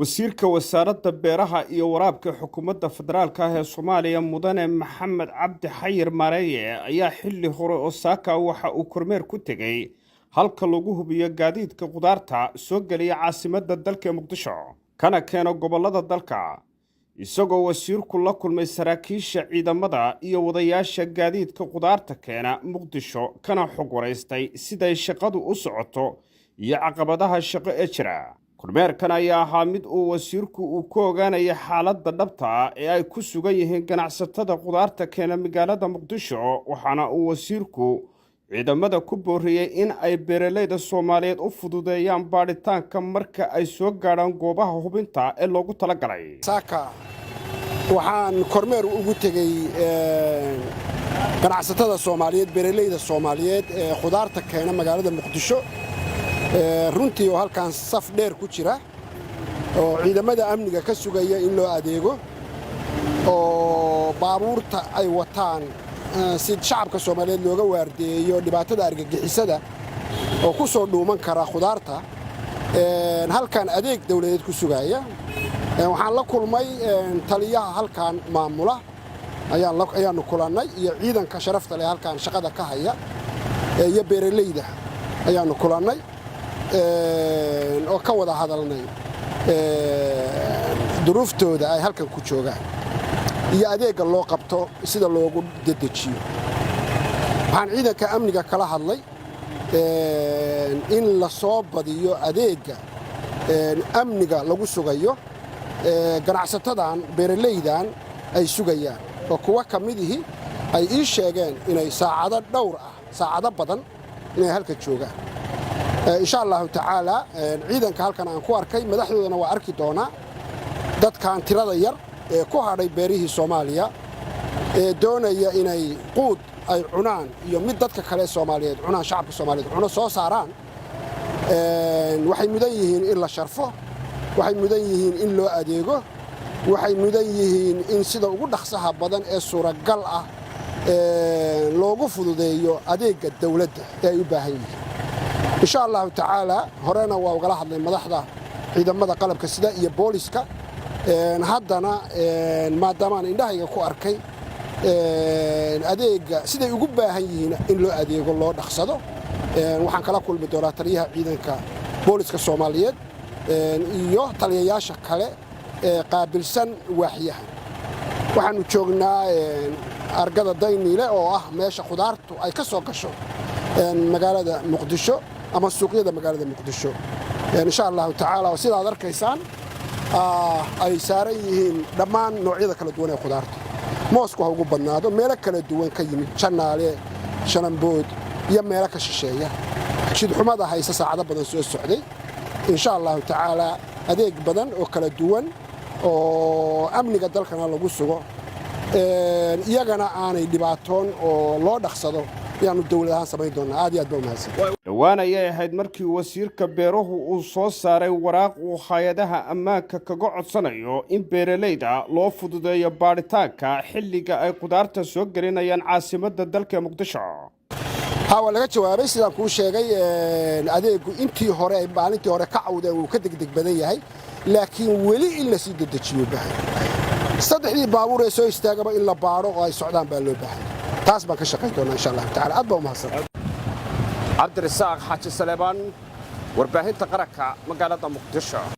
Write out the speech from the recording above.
wasiirka wasaaradda beeraha iyo waraabka xukuumadda federaalka ah ee Soomaaliya mudane Maxamed Cabdi Xayir Mareeye ayaa xilli hore Osaka waxa uu kormeer ku tagay halka lagu hubiyo gaadiidka qudaarta soo galiya caasimadda dalka Muqdisho kana keeno gobolada dalka isagoo wasiirku la kulmay saraakiisha ciidamada iyo wadayaasha gaadiidka qudaarta keena Muqdisho kana xog wareystay sida shaqadu u socoto iyo caqabadaha shaqo ee jira. kormeerkan ayaa ahaa mid uu wasiirku uu ku ogaanaya xaaladda dhabta ah ee ay ku sugan yihiin ganacsatada qudaarta keena magaalada Muqdisho waxaana uu wasiirku ciidamada ku booriyay in ay beeraleyda Soomaaliyeed u fududeeyaan baaritaanka marka ay soo gaaraan goobaha hubinta ee loogu talagalay. Saka waxaan kormeer ugu tagay ganacsatada Soomaaliyeed beeraleyda Soomaaliyeed ee qudaarta keena magaalada Muqdisho runtii oo halkaan saf dheer ku jira oo ciidamada amniga ka sugaya in loo adeego oo baabuurta ay wataan si shacabka Soomaaliyeed looga waardeeyo dhibaatada argagixisada oo ku soo dhuuman kara qudaarta halkaan adeeg dawladeed ku sugaya waxaan la kulmay taliyaha halkaan maamula ayaanu kulannay iyo ciidanka sharafta leh halkaan shaqada ka haya iyo beeraleyda ayaanu kulannay oo ka wada hadalnay duruuftooda ay halkan ku joogaan iyo adeega loo qabto sida loogu dedejiyo. waxaan ciidanka amniga kala hadlay in la soo badiyo adeega amniga lagu sugayo ganacsatadan beeraleydan ay sugayaan oo kuwa ka midihi ay ii sheegeen inay saacado badan inay halka joogaan. إن شاء الله تعالى عيداً كهالكان عن كواركي مدحدودنا وأركي دونا داد كان ترادا ير كوهاري بيريه الصوماليا دونا يا إني قود أي عنان يوم دادك كلا الصوماليات عنان شعب الصوماليات عنان صاران وحي مديهين إلا شرفه وحي مديهين إلا أديقه وحي مديهين إن سيدا وقود أخصها بدن الصورة قلعة لوغو فضوديو أديق الدولة يباهيه إن شاء الله تعالى هرنا وقال هذا المدحضة إذا ماذا قلب كسداء يبوليسكا هذانا ما دامان إنها يكون أركي أديق سيدا يقول بهايين إن له أديق الله نقصده وحن كلا كل بدورات ريها إذا كبوليسكا الصوماليات إيوه تلياشة كله قابل سن وحيها وحن وشوقنا أرجع الدين له أو ماشى خضارته أي كسر كشوا مقالة مقدشو أما السوقية مقالة مقدشو إن شاء الله تعالى وسيد هذا الكيسان أي ساريين دمان نوعية كلا دوانة خضارته موسكو هو جبنادو ملك كلا دوان كيمي شنا عليه شنبود يم ملك الشيء شد حماده هاي ساعة بدن سوق السعودي إن شاء الله تعالى هذيك بدن وكلا دوان وأمني قدر كنا لو جسوا يجنا أنا دبعتون الله دخسده يعني الدولة سبعين دون عادي أدبوا مهزة. وانا يا هيد مركي وسيرك بيروه وصوص ساري وراق وخايدها أماك كقعد صنعيو إن بيرليدا لو فضودا يبارتاكا حلقا أي قدارتا سوقرين ين عاصمة دالك مقدشو. هاو لغا جوابي سيدا كو شيغاي اديغو انتي هوري مالنتي هوري كعوده وكدغدغ بدن yahay laakiin wali in la sii dedejiyo baahay saddexdii baabuur ee soo istaagaba in la baaro oo ay socdaan baa loo baahay taas baan ka shaqayn doonaa insha Allah taala aad baa mahadsan Cabdi Rasaaq Xaaji Saleebaan warbaahinta qaranka magaalada Muqdisho.